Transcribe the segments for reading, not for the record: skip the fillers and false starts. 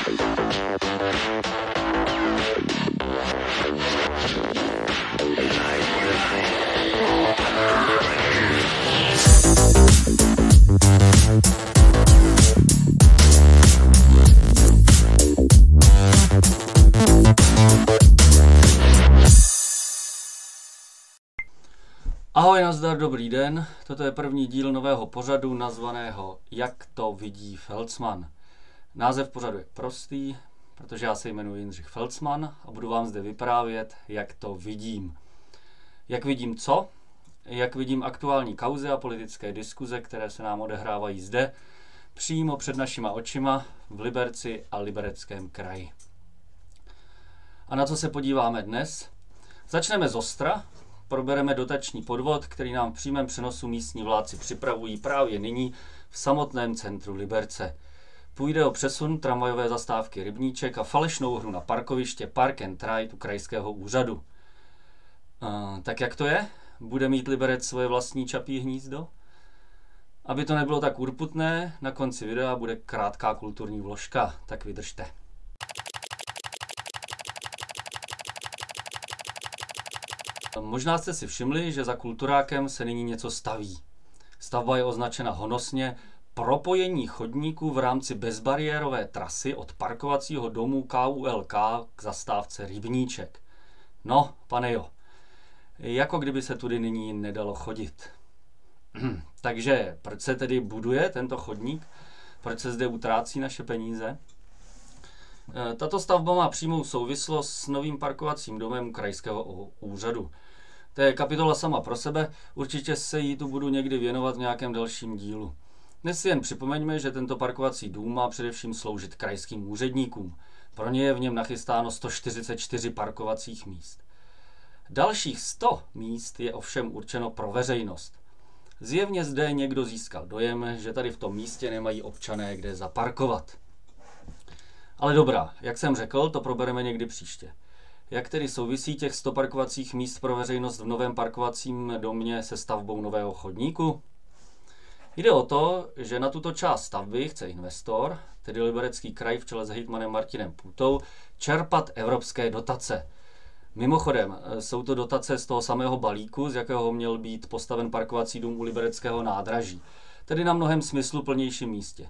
Ahoj, nazdar, dobrý den. Toto je první díl nového pořadu nazvaného Jak to vidí Felsman. Název pořadu je prostý, protože já se jmenuji Jindřich Felsman a budu vám zde vyprávět, jak to vidím. Jak vidím co? Jak vidím aktuální kauzy a politické diskuze, které se nám odehrávají zde, přímo před našima očima v Liberci a Libereckém kraji. A na co se podíváme dnes? Začneme zostra. Probereme dotační podvod, který nám v přímém přenosu místní vládci připravují právě nyní v samotném centru Liberce. Půjde o přesun tramvajové zastávky Rybníček a falešnou hru na parkoviště Park and Ride u krajského úřadu. Tak jak to je? Bude mít Liberec svoje vlastní čapí hnízdo? Aby to nebylo tak urputné, na konci videa bude krátká kulturní vložka, tak vydržte. Možná jste si všimli, že za kulturákem se nyní něco staví. Stavba je označena honosně propojení chodníků v rámci bezbariérové trasy od parkovacího domu KULK k zastávce Rybníček. No, pane jo, jako kdyby se tudy nyní nedalo chodit. Takže proč se tedy buduje tento chodník? Proč se zde utrácí naše peníze? Tato stavba má přímou souvislost s novým parkovacím domem krajského úřadu. To je kapitola sama pro sebe, určitě se jí tu budu někdy věnovat v nějakém dalším dílu. Dnes si jen připomeňme, že tento parkovací dům má především sloužit krajským úředníkům. Pro ně je v něm nachystáno 144 parkovacích míst. Dalších 100 míst je ovšem určeno pro veřejnost. Zjevně zde někdo získal dojem, že tady v tom místě nemají občané kde zaparkovat. Ale dobrá, jak jsem řekl, to probereme někdy příště. Jak tedy souvisí těch 100 parkovacích míst pro veřejnost v novém parkovacím domě se stavbou nového chodníku? Jde o to, že na tuto část stavby chce investor, tedy Liberecký kraj v čele s hejtmanem Martinem Půtou, čerpat evropské dotace. Mimochodem, jsou to dotace z toho samého balíku, z jakého měl být postaven parkovací dům u Libereckého nádraží, tedy na mnohem smysluplnějším místě.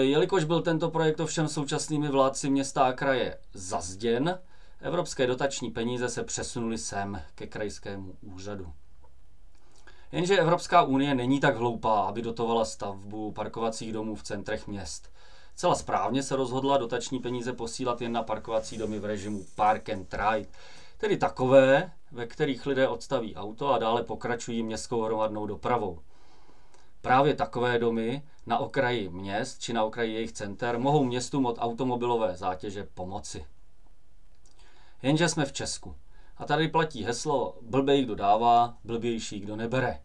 Jelikož byl tento projekt ovšem současnými vládci města a kraje zazděn, evropské dotační peníze se přesunuly sem ke krajskému úřadu. Jenže Evropská unie není tak hloupá, aby dotovala stavbu parkovacích domů v centrech měst. Celá správně se rozhodla dotační peníze posílat jen na parkovací domy v režimu Park and Ride, tedy takové, ve kterých lidé odstaví auto a dále pokračují městskou hromadnou dopravou. Právě takové domy na okraji měst či na okraji jejich center mohou městům od automobilové zátěže pomoci. Jenže jsme v Česku. A tady platí heslo blbej kdo dává, blbější kdo nebere.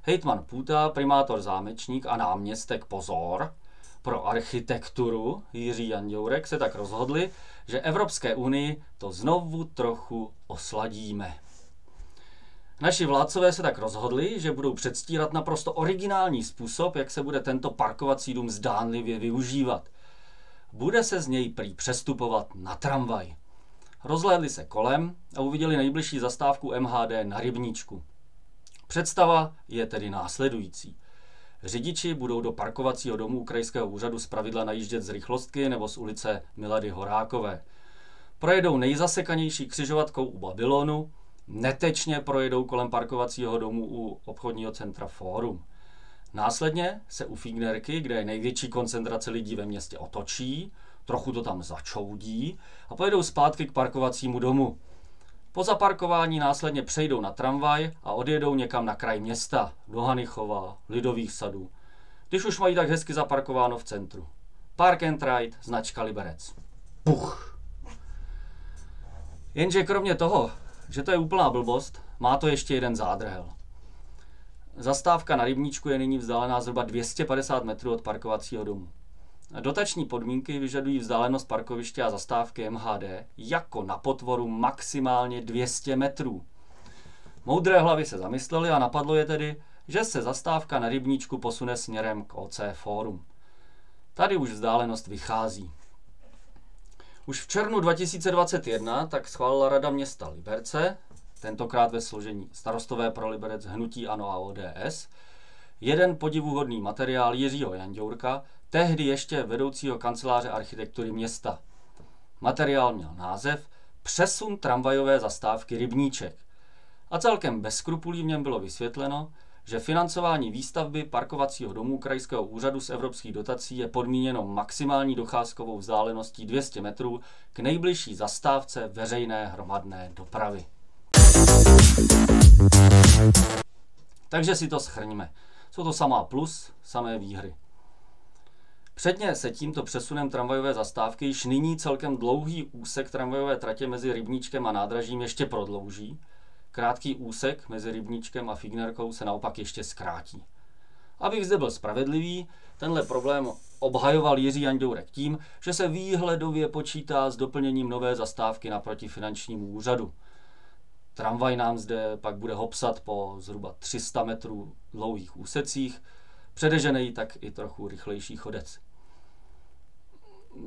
Hejtman Půta, primátor Zámečník a náměstek Pozor pro architekturu Jiří Janďourek se tak rozhodli, že Evropské unii to znovu trochu osladíme. Naši vládcové se tak rozhodli, že budou předstírat naprosto originální způsob, jak se bude tento parkovací dům zdánlivě využívat. Bude se z něj prý přestupovat na tramvaj. Rozhlédli se kolem a uviděli nejbližší zastávku MHD na Rybníčku. Představa je tedy následující. Řidiči budou do parkovacího domu krajského úřadu zpravidla najíždět z rychlostky nebo z ulice Milady Horákové. Projedou nejzasekanější křižovatkou u Babylonu, netečně projedou kolem parkovacího domu u obchodního centra Fórum. Následně se u Fígnerky, kde je největší koncentrace lidí ve městě, otočí, trochu to tam začoudí a pojedou zpátky k parkovacímu domu. Po zaparkování následně přejdou na tramvaj a odjedou někam na kraj města, do Hanychova, Lidových sadů, když už mají tak hezky zaparkováno v centru. Park and Ride, značka Liberec. Puch. Jenže kromě toho, že to je úplná blbost, má to ještě jeden zádrhel. Zastávka na Rybníčku je nyní vzdálená zhruba 250 metrů od parkovacího domu. Dotační podmínky vyžadují vzdálenost parkoviště a zastávky MHD jako na potvoru maximálně 200 metrů. Moudré hlavy se zamysleli a napadlo je tedy, že se zastávka na Rybníčku posune směrem k OC Fórum. Tady už vzdálenost vychází. Už v červnu 2021 tak schválila Rada města Liberce, tentokrát ve složení Starostové pro Liberec, Hnutí ANO a ODS, jeden podivuhodný materiál Jiřího Janďourka, tehdy ještě vedoucího kanceláře architektury města. Materiál měl název Přesun tramvajové zastávky Rybníček. A celkem bez skrupulí v něm bylo vysvětleno, že financování výstavby parkovacího domu krajského úřadu z evropských dotací je podmíněno maximální docházkovou vzdáleností 200 metrů k nejbližší zastávce veřejné hromadné dopravy. Takže si to shrňme. Jsou to samá plus, samé výhry. Předně se tímto přesunem tramvajové zastávky již nyní celkem dlouhý úsek tramvajové tratě mezi Rybníčkem a nádražím ještě prodlouží. Krátký úsek mezi Rybníčkem a Fignerkou se naopak ještě zkrátí. Abych zde byl spravedlivý, tenhle problém obhajoval Jiří Janďourek tím, že se výhledově počítá s doplněním nové zastávky naproti finančnímu úřadu. Tramvaj nám zde pak bude hopsat po zhruba 300 metrů dlouhých úsecích, předežený tak i trochu rychlejší chodec.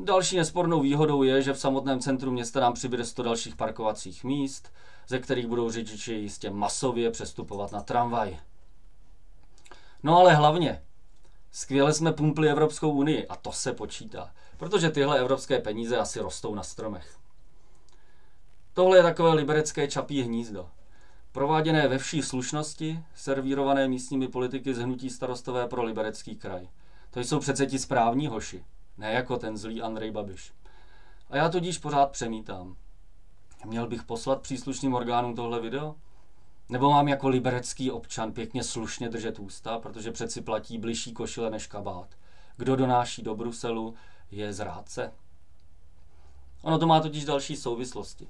Další nespornou výhodou je, že v samotném centru města nám přibude 100 dalších parkovacích míst, ze kterých budou řidiči jistě masově přestupovat na tramvaj. No ale hlavně, skvěle jsme pumpli Evropskou unii a to se počítá, protože tyhle evropské peníze asi rostou na stromech. Tohle je takové liberecké čapí hnízdo. Prováděné ve vší slušnosti, servírované místními politiky z hnutí Starostové pro Liberecký kraj. To jsou přece ti správní hoši, ne jako ten zlý Andrej Babiš. A já tudíž pořád přemítám. Měl bych poslat příslušným orgánům tohle video? Nebo mám jako liberecký občan pěkně slušně držet ústa, protože přeci platí bližší košile než kabát. Kdo donáší do Bruselu, je zrádce. Ono to má totiž další souvislosti.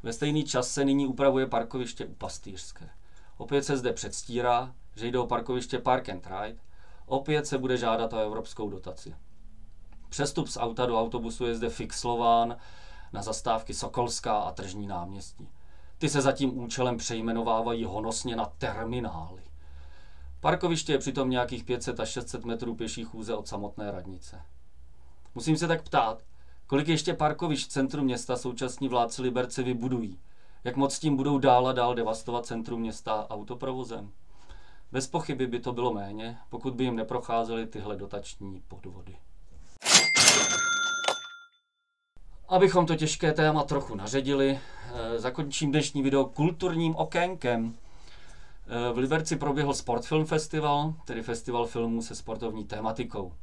Ve stejný čas se nyní upravuje parkoviště u Pastýřské. Opět se zde předstírá, že jde o parkoviště Park and Ride. Opět se bude žádat o evropskou dotaci. Přestup z auta do autobusu je zde fixlován na zastávky Sokolská a Tržní náměstí. Ty se za tím účelem přejmenovávají honosně na terminály. Parkoviště je přitom nějakých 500 až 600 metrů pěší chůze od samotné radnice. Musím se tak ptát, kolik ještě parkovišť v centru města současní vládci Liberce vybudují? Jak moc tím budou dál a dál devastovat centrum města autoprovozem? Bez pochyby by to bylo méně, pokud by jim neprocházely tyhle dotační podvody. Abychom to těžké téma trochu naředili, zakončím dnešní video kulturním okénkem. V Liberci proběhl Sportfilm Festival, tedy festival filmů se sportovní tématikou.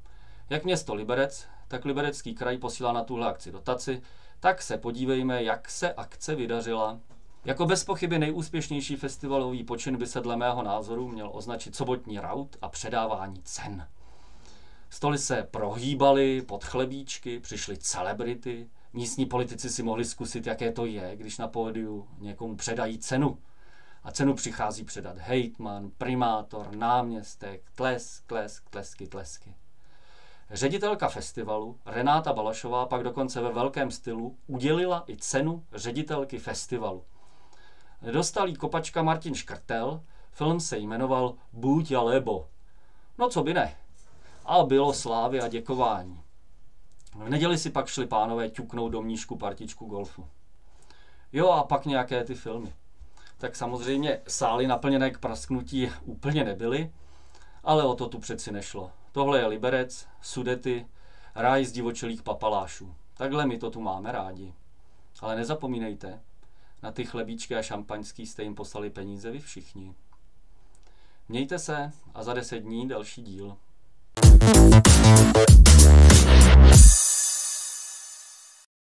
Jak město Liberec, tak Liberecký kraj posílá na tuhle akci dotaci, tak se podívejme, jak se akce vydařila. Jako bez pochyby nejúspěšnější festivalový počin by se dle mého názoru měl označit sobotní raut a předávání cen. Stoly se prohýbaly pod chlebíčky, přišly celebrity, místní politici si mohli zkusit, jaké to je, když na pódiu někomu předají cenu. A cenu přichází předat hejtman, primátor, náměstek, tlesky. Ředitelka festivalu Renáta Balašová pak dokonce ve velkém stylu udělila i cenu ředitelky festivalu. Dostal jí kopačka Martin Škrtel, film se jmenoval Buď a lebo. No co by ne. A bylo slávy a děkování. V neděli si pak šli pánové ťuknout do mnížku partičku golfu. Jo a pak nějaké ty filmy. Tak samozřejmě sály naplněné k prasknutí úplně nebyly, ale o to tu přeci nešlo. Tohle je Liberec, Sudety, ráj zdivočelých papalášů. Takhle my to tu máme rádi. Ale nezapomínejte, na ty chlebíčky a šampaňský jste jim poslali peníze vy všichni. Mějte se a za 10 dní další díl.